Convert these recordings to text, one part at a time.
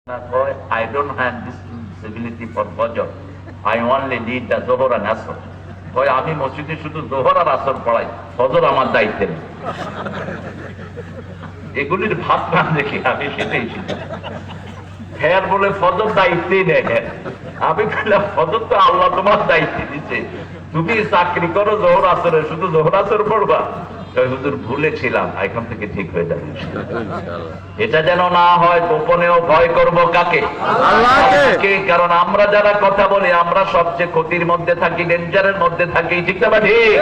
I don't have responsibility for Fajr. I only need the Zohar and Asr. কয় আমি মসজিদে শুধু জোহর আর আসর পড়াই, ফজর আমার দায়িত্বে নেই। এগুলির ভাব না দেখে আমি সেটাই ছিল। হ্যাঁ বলে ফজর দায়িত্বেই নেই। আমি বললাম ফজর তো আল্লাহ তোমার দায়িত্ব দিচ্ছে, তুমি চাকরি করো জোহর আসরে, শুধু জোহর আসর পড়বা। হুজুর ভুলেছিলাম, এখন থেকে ঠিক হয়ে যাবে। এটা যেন না হয় গোপনেও ভয় করব কাকে? আল্লাহকে। কারণ আমরা যারা কথা বলি আমরা সবচেয়ে ক্ষতির মধ্যে থাকি, ডেঞ্জারের মধ্যে থাকি, ঠিক না ঠিক?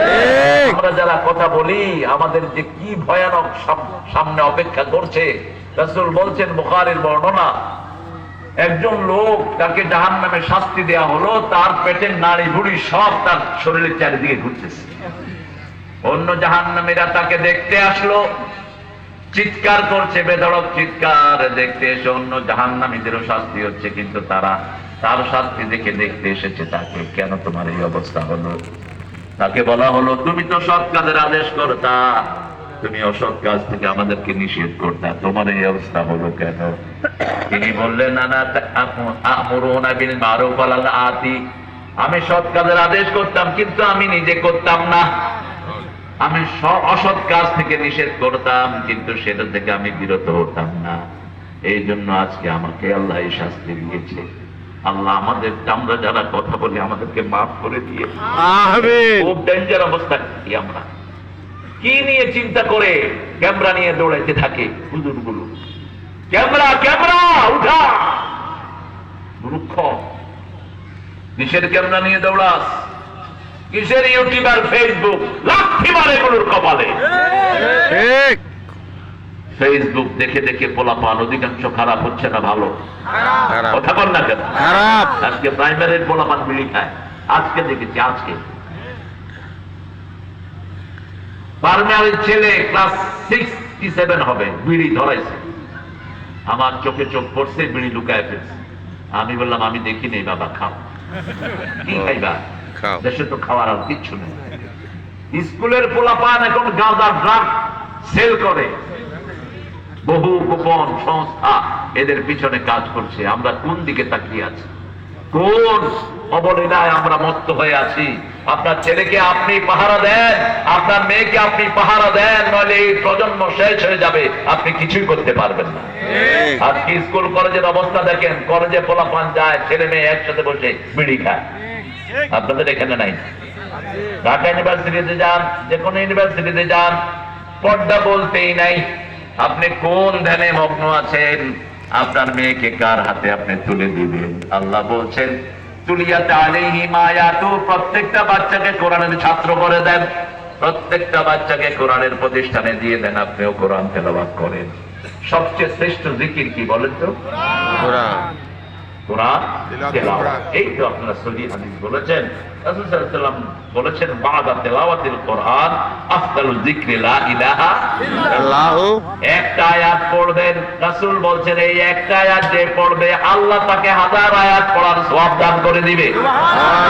আমরা যারা কথা বলি আমাদের যে কি ভয়ানক সামনে অপেক্ষা করছে। রাসূল বলছেন, বুখারীর বর্ণনা, একজন লোক তাকে জাহান্নামে শাস্তি দেয়া হলো, তার পেটের নাড়ি ভুড়ি সব তার শরীরের চারিদিকে ঘুরতেছে। অন্য জাহান্নামীরা তাকে দেখতে আসলো, চিৎকার করছে, বেধড়ক চিৎকার। দেখতে এসে অন্য জাহান্নামীদেরও শাস্তি হচ্ছে, কিন্তু তারা তার শাস্তি দেখে দেখতে এসেছে তাকে। কেন তোমার এই অবস্থা হলো? তাকে বলা হলো, তুমি তো সৎ কাজের আদেশ করতা, তুমি অসৎ কাজ থেকে আমাদেরকে নিষেধ করতা, তোমার এই অবস্থা হলো কেন? তিনি বললেন, আমুরুনা বিল মারুফ ওয়া নাহি, আমি সৎ কাজের আদেশ করতাম কিন্তু আমি নিজে করতাম না। আমি অসৎ কাজ থেকে নিষেধ করতাম কিন্তু সেটা থেকে আমি বিরত হতাম না। এই জন্য আজকে আমাকে আল্লাহ এই শাস্তি দিয়েছে। আল্লাহ আমাদের, আমরা যারা কথা বলি আমাদেরকে মাফ করে দিয়ে। খুব ডেঞ্জার অবস্থা কি আমরা, কি নিয়ে চিন্তা করে ক্যামেরা নিয়ে দৌড়াইতে থাকে হুজুরগুলো। ক্যামেরা ক্যামেরা উঠা, মূর্খ। কিসের ক্যামেরা নিয়ে দৌড়াস? কিসের ইউটিউব আর ফেসবুক? লাঠি মারে এগুলোর কপালে। ফেসবুক দেখে দেখে পোলাপান অধিকাংশ খারাপ হচ্ছে না ভালো? কথা বল না কেন? আজকে প্রাইমারির পোলাপান বিড়ি খায়, আজকে দেখেছি। আজকে প্রাইমারির ছেলে ক্লাস 67 হবে, বিড়ি ধরাইছে। আমার চোখে চোখ পড়ছে, বিড়ি লুকায় ফেলছে। আমি বললাম, আমি দেখি নেই বাবা, খাও। কি খাইবা? দেশে তো খাওয়ার আর কিচ্ছু নেই। স্কুলের পোলাপান এখন গাঁজা ড্রাগ সেল করে, বহু গোপন সংস্থা এদের পিছনে কাজ করছে। আমরা কোন দিকে তাকিয়ে আছি? কোন অবলীলায় আমরা মত্ত হয়ে আছি? আপনার ছেলেকে আপনি পাহারা দেন, আপনার মেয়েকে আপনি পাহারা দেন, নইলে এই প্রজন্ম শেষ হয়ে যাবে, আপনি কিছুই করতে পারবেন না। আজকে স্কুল কলেজের অবস্থা দেখেন, কলেজে পোলাপান যায়, ছেলে মেয়ে একসাথে বসে বিড়ি খায়। আপনাদের এখানে নাই? ঢাকা ইউনিভার্সিটিতে যান, যে কোনো ইউনিভার্সিটিতে যান, পর্দা বলতেই নাই। আপনি কোন ধ্যানে মগ্ন আছেন? আপনার মেয়েকে কার হাতে আপনি তুলে দিবেন? আল্লাহ বলছেন, তুলিয়াত আলাইহিম আয়াতু, প্রত্যেকটা বাচ্চাকে কোরআনের ছাত্র করে দেন, প্রত্যেকটা বাচ্চাকে কোরআনের প্রতিষ্ঠানে দিয়ে দেন, আপনিও কোরআন তেলাওয়াত করেন। সবচেয়ে শ্রেষ্ঠ জিকির কি বলেন তো? কোরআন। কোরআন তেলাওয়াত। এই তো আপনারা সহিহ হাদিস বলেছেন, রাসূল সাল্লাল্লাহু আলাইহি ওয়াসাল্লাম বলেছেন, বাদা তেলাওয়াতিল কোরআন আফদালুল যিকরি লা ইলাহা ইল্লাল্লাহ। একটা আয়াত পড়বেন, রাসূল বলছেন এই একটা আয়াত যে পড়বে আল্লাহ তাকে 1000 আয়াত পড়ার সওয়াব দান করে দিবে।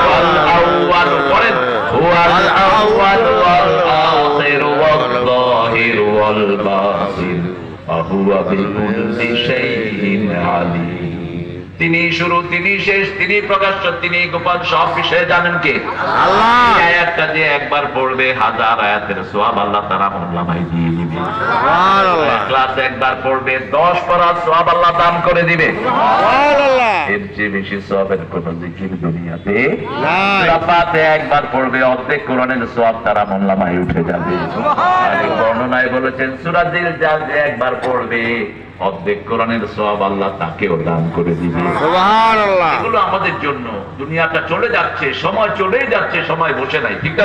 ওয়াল আউয়াল পড়েন, ওয়াল আউয়াল ওয়াল আখির ওয়াল যাহির ওয়াল বাতিন ওয়া হুয়া বিকুল্লি শাইইন আলীম। তিনি শুরু, তিনি শেষ, তিনি প্রকাশ্য, তিনি গোপন, সব বিষয়ে জানেন কে? আল্লাহ। এই আয়াতটা যে একবার পড়বে 1000 আয়াতের সওয়াব আল্লাহ তাআলা মোল্লামাই দিয়ে দিবে। সুবহানাল্লাহ। ক্লাস একবার পড়বে 10 পড়ার সওয়াব আল্লাহ দান করে দিবে। সুবহানাল্লাহ। এর চেয়ে বেশি সওয়াবের কোন জিকির দুনিয়াতে নাই। রাতে একবার পড়বে অর্ধেক কোরআনের সওয়াব তারা মোল্লামাই উঠে যাবে। সুবহানাল্লাহ। আর বর্ণনায় বলেছেন সূরা জিলজাল যে একবার পড়বে অর্ধেক কোরআনের সওয়াব আল্লাহ তাকেও দান করে দিবে। সুবহানাল্লাহ। এগুলো আমাদের জন্য। দুনিয়াটা চলে যাচ্ছে, সময় চলেই যাচ্ছে, সময় বসে নাই, ঠিক না?